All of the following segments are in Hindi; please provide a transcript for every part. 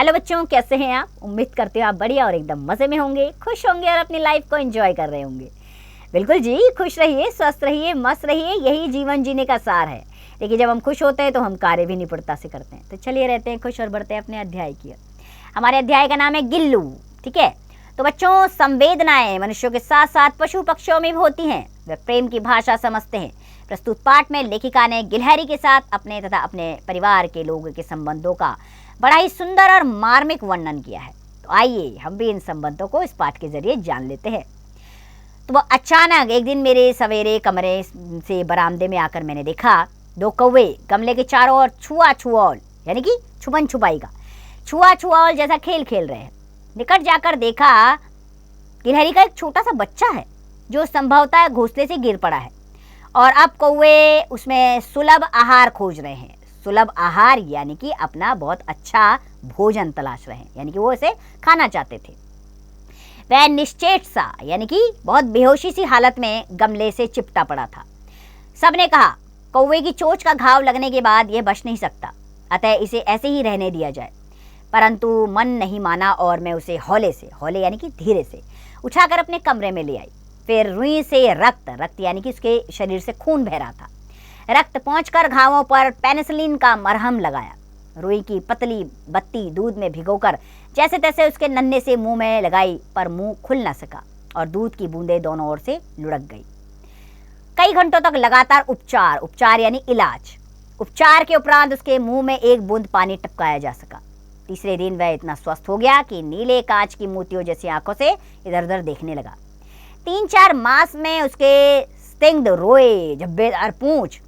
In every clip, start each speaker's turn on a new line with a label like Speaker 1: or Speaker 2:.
Speaker 1: हेलो बच्चों, कैसे हैं आप? उम्मीद करते हो आप बढ़िया और एकदम मज़े में होंगे, खुश होंगे और अपनी लाइफ को एंजॉय कर रहे होंगे। बिल्कुल जी, खुश रहिए, स्वस्थ रहिए, मस्त रहिए, यही जीवन जीने का सार है। देखिए, जब हम खुश होते हैं तो हम कार्य भी निपुणता से करते हैं। तो चलिए रहते हैं खुश और बढ़ते हैं अपने अध्याय की ओर। हमारे अध्याय का नाम है गिल्लू। ठीक है, तो बच्चों, संवेदनाएं मनुष्यों के साथ साथ पशु पक्षियों में भी होती हैं। वे प्रेम की भाषा समझते हैं। प्रस्तुत पाठ में लेखिका ने गिलहरी के साथ अपने तथा अपने परिवार के लोगों के संबंधों का बड़ा ही सुंदर और मार्मिक वर्णन किया है। तो आइए हम भी इन संबंधों को इस पाठ के जरिए जान लेते हैं। तो वह अचानक एक दिन मेरे सवेरे कमरे से बरामदे में आकर मैंने देखा, दो कौवे गमले के चारों ओर छुआ छुआल यानी कि छुपन छुपाई का छुआ छुआल जैसा खेल खेल रहे हैं। निकट जाकर देखा, गिलहरी का एक छोटा सा बच्चा है जो संभवतः घोंसले से गिर पड़ा है और अब कौवे उसमें सुलभ आहार खोज रहे हैं। सुलभ आहार यानी कि अपना बहुत अच्छा भोजन तलाश रहे हैं, यानी कि वो इसे खाना चाहते थे। वह निश्चेत सा यानी कि बहुत बेहोशी सी हालत में गमले से चिपटा पड़ा था। सबने कहा, कौवे की चोंच का घाव लगने के बाद यह बच नहीं सकता, अतः इसे ऐसे ही रहने दिया जाए। परंतु मन नहीं माना और मैं उसे हौले यानी कि धीरे से उठाकर अपने कमरे में ले आई। फिर रुई से रक्त यानी कि उसके शरीर से खून बह रहा था। रक्त पहुंचकर घावों पर पेनिसिलिन का मरहम लगाया। रुई की पतली बत्ती दूध में भिगोकर जैसे तैसे उसके नन्हे से मुंह में लगाई, पर मुंह खुल न सका और दूध की बूंदें दोनों ओर से लुढ़क गई। कई घंटों तक लगातार उपचार यानी इलाज। उपचार के उपरांत उसके मुंह में एक बूंद पानी टपकाया जा सका। तीसरे दिन वह इतना स्वस्थ हो गया कि नीले कांच की मोतियों जैसी आंखों से इधर उधर देखने लगा। 3-4 मास में उसके स्निग्ध रोए, झब्बेदार पूंछ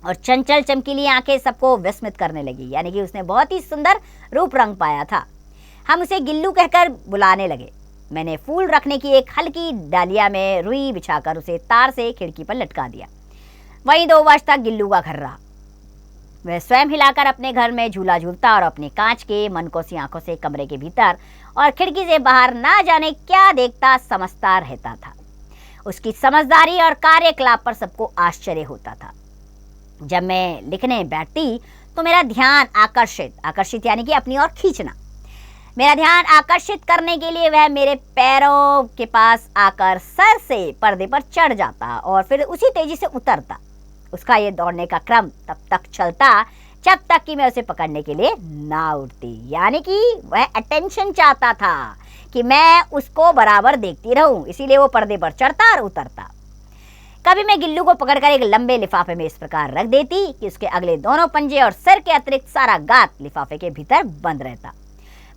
Speaker 1: और चंचल चमकीली आंखें सबको विस्मित करने लगी, यानी कि उसने बहुत ही सुंदर रूप रंग पाया था। हम उसे गिल्लू कहकर बुलाने लगे। मैंने फूल रखने की एक हल्की डालिया में रुई बिछाकर उसे तार से खिड़की पर लटका दिया। वहीं 2 वर्ष तक गिल्लू का घर रहा। वह स्वयं हिलाकर अपने घर में झूला झूलता और अपनी कांच के मनकोसी आंखों से कमरे के भीतर और खिड़की से बाहर ना जाने क्या देखता समझता रहता था। उसकी समझदारी और कार्यकलाप पर सबको आश्चर्य होता था। जब मैं लिखने बैठती तो मेरा ध्यान आकर्षित यानी कि अपनी ओर खींचना, मेरा ध्यान आकर्षित करने के लिए वह मेरे पैरों के पास आकर सर से पर्दे पर चढ़ जाता और फिर उसी तेजी से उतरता। उसका ये दौड़ने का क्रम तब तक चलता जब तक कि मैं उसे पकड़ने के लिए ना उठती, यानी कि वह अटेंशन चाहता था कि मैं उसको बराबर देखती रहूं, इसीलिए वो पर्दे पर चढ़ता और उतरता। कभी मैं गिल्लू को पकड़कर एक लंबे लिफाफे में इस प्रकार रख देती कि उसके अगले दोनों पंजे और सिर के अतिरिक्त सारा गात लिफाफे के भीतर बंद रहता।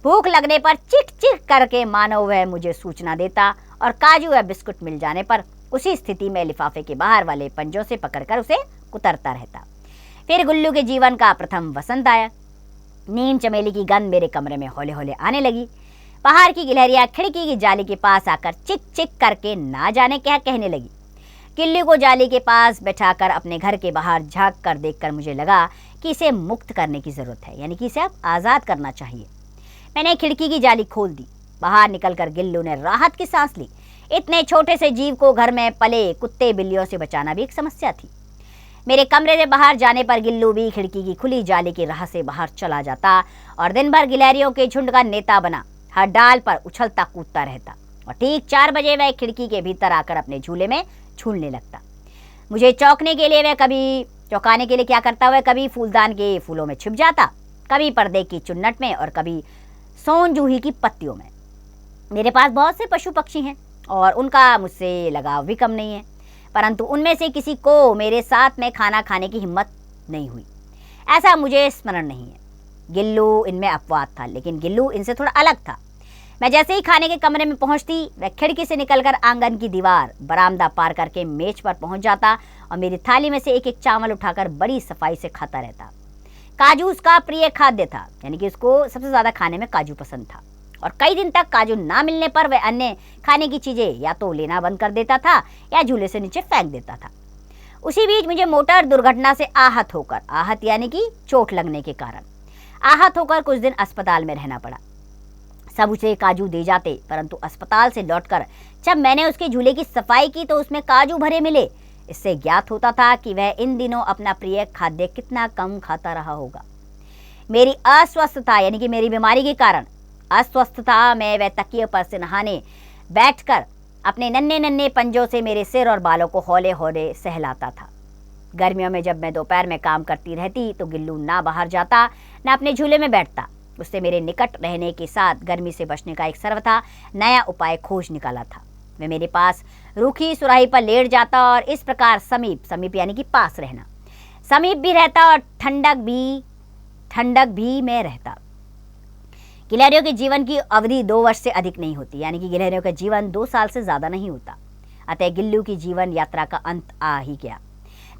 Speaker 1: भूख लगने पर चिक चिक करके मानो वह मुझे सूचना देता और काजू या बिस्कुट मिल जाने पर उसी स्थिति में लिफाफे के बाहर वाले पंजों से पकड़कर उसे कुतरता रहता। फिर गुल्लू के जीवन का प्रथम वसंत आया। नीम चमेली की गंध मेरे कमरे में हौले हौले आने लगी। बाहर की गिलहरियां खिड़की की जाली के पास आकर चिक चिक करके ना जाने क्या कहने लगी। गिल्लू को जाली के पास बैठाकर अपने घर के बाहर झांक कर देखकर मुझे लगा कि इसे मुक्त करने की जरूरत है, यानी कि इसे अब आज़ाद करना चाहिए। मैंने खिड़की की जाली खोल दी। बाहर निकलकर गिल्लू ने राहत की सांस ली। इतने छोटे से जीव को घर में पले कुत्ते बिल्लियों से बचाना भी एक समस्या थी। मेरे कमरे से बाहर जाने पर गिल्लू भी खिड़की की खुली जाली की राह से बाहर चला जाता और दिन भर गिलहरियों के झुंड का नेता बना हर डाल पर उछलता कूदता रहता और ठीक 4 बजे वह खिड़की के भीतर आकर अपने झूले में झूलने लगता। मुझे चौंकाने के लिए क्या करता, वह कभी फूलदान के फूलों में छिप जाता, कभी पर्दे की चुन्नट में और कभी सोन जूही की पत्तियों में। मेरे पास बहुत से पशु पक्षी हैं और उनका मुझसे लगाव भी कम नहीं है, परंतु उनमें से किसी को मेरे साथ में खाना खाने की हिम्मत नहीं हुई, ऐसा मुझे स्मरण नहीं है। गिल्लू इनमें अपवाद था, लेकिन गिल्लू इनसे थोड़ा अलग था। मैं जैसे ही खाने के कमरे में पहुंचती, वह खिड़की से निकलकर आंगन की दीवार, बरामदा पार करके मेज पर पहुंच जाता और मेरी थाली में से एक चावल उठाकर बड़ी सफाई से खाता रहता। काजू उसका प्रिय खाद्य था, यानी कि उसको सबसे ज्यादा खाने में काजू पसंद था और कई दिन तक काजू ना मिलने पर वह अन्य खाने की चीजें या तो लेना बंद कर देता था या झूले से नीचे फेंक देता था। उसी बीच मुझे मोटर दुर्घटना से आहत यानी कि चोट लगने के कारण आहत होकर कुछ दिन अस्पताल में रहना पड़ा। सब उसे काजू दे जाते, परंतु अस्पताल से लौटकर जब मैंने उसके झूले की सफाई की तो उसमें काजू भरे मिले। इससे ज्ञात होता था कि वह इन दिनों अपना प्रिय खाद्य कितना कम खाता रहा होगा। मेरी अस्वस्थता यानी कि मेरी बीमारी के कारण अस्वस्थता में वह तकिए पर से नहाने बैठकर अपने नन्हे नन्हे पंजों से मेरे सिर और बालों को हौले हौले सहलाता था। गर्मियों में जब मैं दोपहर में काम करती रहती तो गिल्लू ना बाहर जाता ना अपने झूले में बैठता। उससे मेरे निकट रहने के साथ गर्मी से बचने का एक सर्वथा नया उपाय खोज निकाला था। वह मेरे पास रूखी सुराही पर लेट जाता और इस प्रकार समीप यानी कि पास रहना, समीप भी रहता और ठंडक भी में रहता। गिलहरियों के जीवन की अवधि 2 वर्ष से अधिक नहीं होती, यानी कि गिलहरियों का जीवन 2 साल से ज्यादा नहीं होता। अतः गिल्लू की जीवन यात्रा का अंत आ ही गया।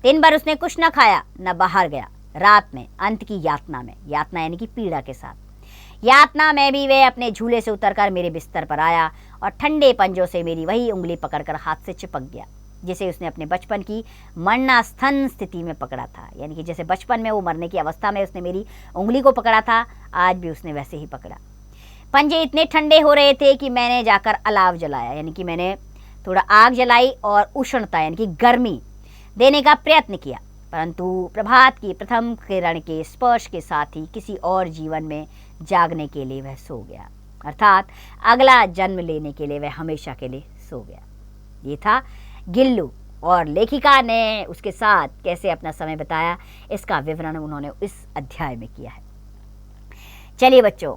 Speaker 1: दिन भर उसने कुछ न खाया न बाहर गया। रात में अंत की यातना यानी कि पीड़ा के साथ यातना में भी वे अपने झूले से उतरकर मेरे बिस्तर पर आया और ठंडे पंजों से मेरी वही उंगली पकड़कर हाथ से चिपक गया जिसे उसने अपने बचपन की मरणास्थन स्थिति में पकड़ा था। यानी कि जैसे बचपन में वो मरने की अवस्था में उसने मेरी उंगली को पकड़ा था, आज भी उसने वैसे ही पकड़ा। पंजे इतने ठंडे हो रहे थे कि मैंने जाकर अलाव जलाया, यानी कि मैंने थोड़ा आग जलाई और उष्णता यानी कि गर्मी देने का प्रयत्न किया, परंतु प्रभात की प्रथम किरण के स्पर्श के साथ ही किसी और जीवन में जागने के लिए वह सो गया, अर्थात अगला जन्म लेने के लिए वह हमेशा के लिए सो गया। ये था गिल्लू और लेखिका ने उसके साथ कैसे अपना समय बिताया, इसका विवरण उन्होंने इस अध्याय में किया है। चलिए बच्चों,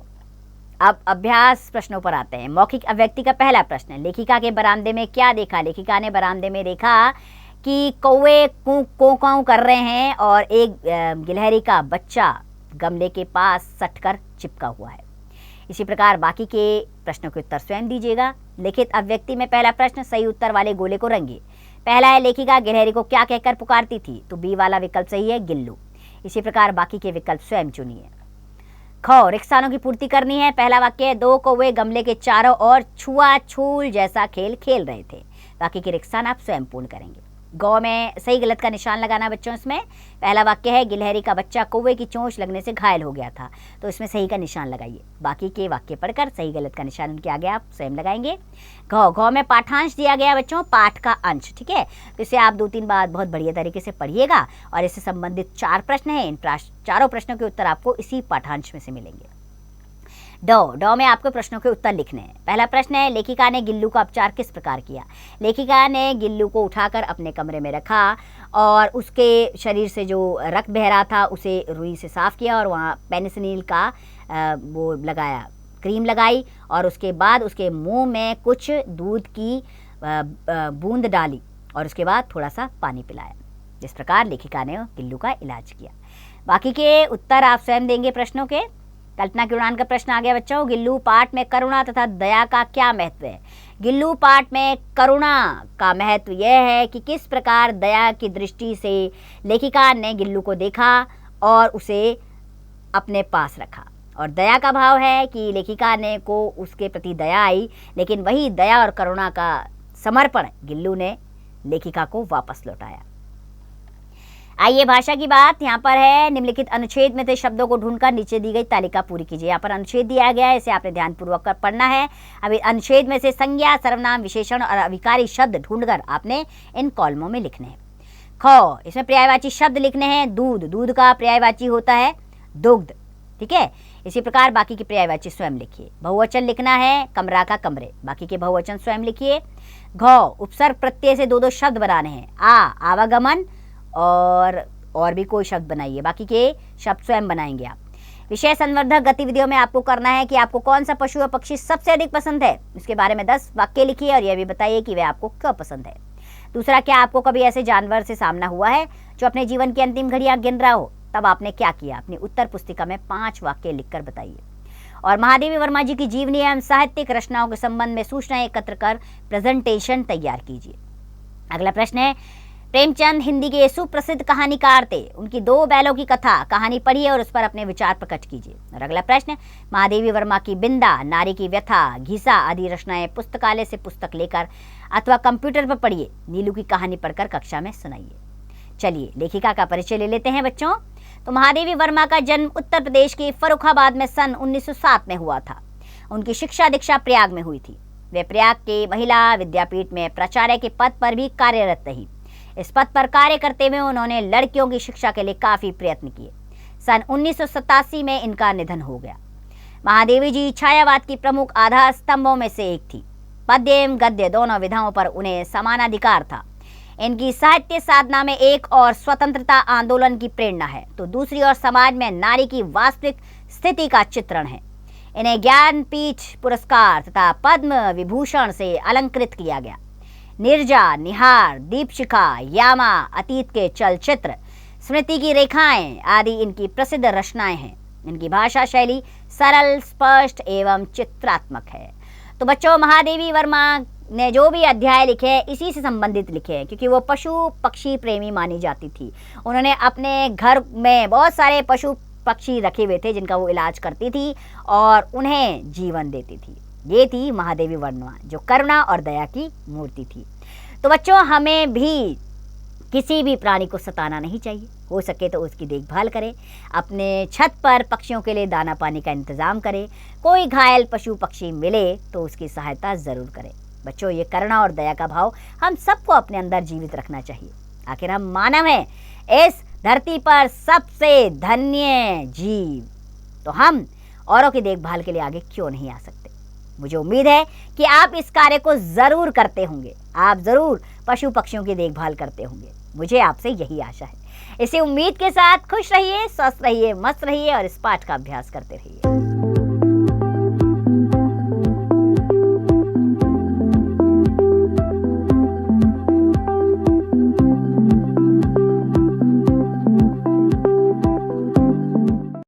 Speaker 1: अब अभ्यास प्रश्नों पर आते हैं। मौखिक अभिव्यक्ति का पहला प्रश्न, लेखिका के बरामदे में क्या देखा? लेखिका ने बरामदे में देखा कि कौवे कूं काऊ कर रहे हैं और एक गिलहरी का बच्चा गमले के पास सटकर चिपका हुआ है। इसी प्रकार बाकी के प्रश्नों के उत्तर स्वयं दीजिएगा। लिखित अभिव्यक्ति में पहला प्रश्न, सही उत्तर वाले गोले को रंगिए। पहला है, लेखिका गिलहरी को क्या कहकर पुकारती थी? तो बी वाला विकल्प सही है, गिल्लू। इसी प्रकार बाकी के विकल्प स्वयं चुनिए। ख, रिक्सानों की पूर्ति करनी है। पहला वाक्य है, 2 कौवे गमले के चारों ओर छुआछूल जैसा खेल खेल रहे थे। बाकी के रिक्सान आप स्वयं पूर्ण करेंगे। गौ में सही गलत का निशान लगाना बच्चों। इसमें पहला वाक्य है, गिलहरी का बच्चा कौवे की चोंच लगने से घायल हो गया था, तो इसमें सही का निशान लगाइए। बाकी के वाक्य पढ़कर सही गलत का निशान उनके आगे आप स्वयं लगाएंगे। गौ में पाठांश दिया गया बच्चों, पाठ का अंश, ठीक है। तो इसे आप 2-3 बार बहुत बढ़िया तरीके से पढ़िएगा और इससे संबंधित 4 प्रश्न हैं। इन चारों प्रश्नों के उत्तर आपको इसी पाठांश में से मिलेंगे। डॉ में आपको प्रश्नों के उत्तर लिखने हैं। पहला प्रश्न है, लेखिका ने गिल्लू का उपचार किस प्रकार किया? लेखिका ने गिल्लू को उठाकर अपने कमरे में रखा और उसके शरीर से जो रक्त बह रहा था उसे रुई से साफ किया और वहाँ पेनिसिलिन का वो लगाया, क्रीम लगाई और उसके बाद उसके मुंह में कुछ दूध की बूंद डाली और उसके बाद थोड़ा सा पानी पिलाया। जिस प्रकार लेखिका ने गिल्लू का इलाज किया। बाकी के उत्तर आप स्वयं देंगे प्रश्नों के। कल्पना की उड़ान का प्रश्न आ गया बच्चों, गिल्लू पाठ में करुणा तथा दया का क्या महत्व है? गिल्लू पाठ में करुणा का महत्व यह है कि किस प्रकार दया की दृष्टि से लेखिका ने गिल्लू को देखा और उसे अपने पास रखा। और दया का भाव है कि लेखिका ने को उसके प्रति दया आई, लेकिन वही दया और करुणा का समर्पण गिल्लू ने लेखिका को वापस लौटाया। आइए भाषा की बात यहाँ पर है। निम्नलिखित अनुच्छेद में से शब्दों को ढूंढकर नीचे दी गई तालिका पूरी कीजिए। यहाँ पर अनुच्छेद दिया गया है, इसे आपने ध्यानपूर्वक कर पढ़ना है। अभी अनुच्छेद में से संज्ञा, सर्वनाम, विशेषण और अभिकारी शब्द ढूंढकर आपने इन कॉलमों में लिखने हैं। ख, इसमें पर्यायवाची शब्द लिखने हैं। दूध का पर्यायवाची होता है दुग्ध, ठीक है। इसी प्रकार बाकी के पर्यायवाची स्वयं लिखिए। बहुवचन लिखना है, कमरा का कमरे। बाकी के बहुवचन स्वयं लिखिए। घ, उपसर्ग प्रत्यय से 2 शब्द बनाने हैं। आवागमन और भी कोई शब्द बनाइए। बाकी के शब्द स्वयं बनाएंगे आप। विषय संवर्धक गतिविधियों में आपको करना है कि आपको कौन सा पशु या पक्षी सबसे अधिक पसंद है, इसके बारे में 10 वाक्य लिखिए और यह भी बताइए कि वह आपको क्यों पसंद है। दूसरा, क्या आपको कभी ऐसे जानवर से सामना हुआ है जो अपने जीवन की अंतिम घड़ियां गिन रहा हो, तब आपने क्या किया? अपनी उत्तर पुस्तिका में 5 वाक्य लिखकर बताइए। और महादेवी वर्मा जी की जीवनी एवं साहित्यिक रचनाओं के संबंध में सूचनाएं एकत्र कर प्रेजेंटेशन तैयार कीजिए। अगला प्रश्न है, प्रेमचंद हिंदी के सुप्रसिद्ध कहानीकार थे, उनकी 2 बैलों की कहानी पढ़िए और उस पर अपने विचार प्रकट कीजिए। और अगला प्रश्न, महादेवी वर्मा की बिंदा, नारी की व्यथा, घिसा आदि रचनाएं पुस्तकालय से पुस्तक लेकर अथवा कंप्यूटर पर पढ़िए। नीलू की कहानी पढ़कर कक्षा में सुनाइए। चलिए लेखिका का परिचय ले लेते हैं बच्चों। तो महादेवी वर्मा का जन्म उत्तर प्रदेश के फर्रुखाबाद में सन 1907 में हुआ था। उनकी शिक्षा दीक्षा प्रयाग में हुई थी। वे प्रयाग के महिला विद्यापीठ में प्राचार्य के पद पर भी कार्यरत रही। इस पद पर कार्य करते हुए उन्होंने लड़कियों की शिक्षा के लिए काफी प्रयत्न किए। सन 1987 में इनका निधन हो गया। महादेवी जी छायावाद की प्रमुख आधार स्तंभों में से एक थी। पद्य एवं गद्य दोनों विधाओं पर उन्हें समानाधिकार था। इनकी साहित्य साधना में एक और स्वतंत्रता आंदोलन की प्रेरणा है, तो दूसरी ओर समाज में नारी की वास्तविक स्थिति का चित्रण है। इन्हें ज्ञानपीठ पुरस्कार तथा पद्म विभूषण से अलंकृत किया गया। निर्जा, निहार, दीपशिखा, यामा, अतीत के चलचित्र, स्मृति की रेखाएं आदि इनकी प्रसिद्ध रचनाएं हैं। इनकी भाषा शैली सरल, स्पष्ट एवं चित्रात्मक है। तो बच्चों, महादेवी वर्मा ने जो भी अध्याय लिखे हैं इसी से संबंधित लिखे हैं, क्योंकि वो पशु पक्षी प्रेमी मानी जाती थी। उन्होंने अपने घर में बहुत सारे पशु पक्षी रखे हुए थे जिनका वो इलाज करती थी और उन्हें जीवन देती थी। ये थी महादेवी वर्मा, जो करुणा और दया की मूर्ति थी। तो बच्चों, हमें भी किसी भी प्राणी को सताना नहीं चाहिए। हो सके तो उसकी देखभाल करें। अपने छत पर पक्षियों के लिए दाना पानी का इंतजाम करें। कोई घायल पशु पक्षी मिले तो उसकी सहायता ज़रूर करें। बच्चों, ये करुणा और दया का भाव हम सबको अपने अंदर जीवित रखना चाहिए। आखिर हम मानव हैं, इस धरती पर सबसे धन्य जीव, तो हम औरों की देखभाल के लिए आगे क्यों नहीं आ सकते। मुझे उम्मीद है कि आप इस कार्य को ज़रूर करते होंगे। आप ज़रूर पशु पक्षियों की देखभाल करते होंगे। मुझे आपसे यही आशा है। इसी उम्मीद के साथ खुश रहिए, स्वस्थ रहिए, मस्त रहिए और इस पाठ का अभ्यास करते रहिए।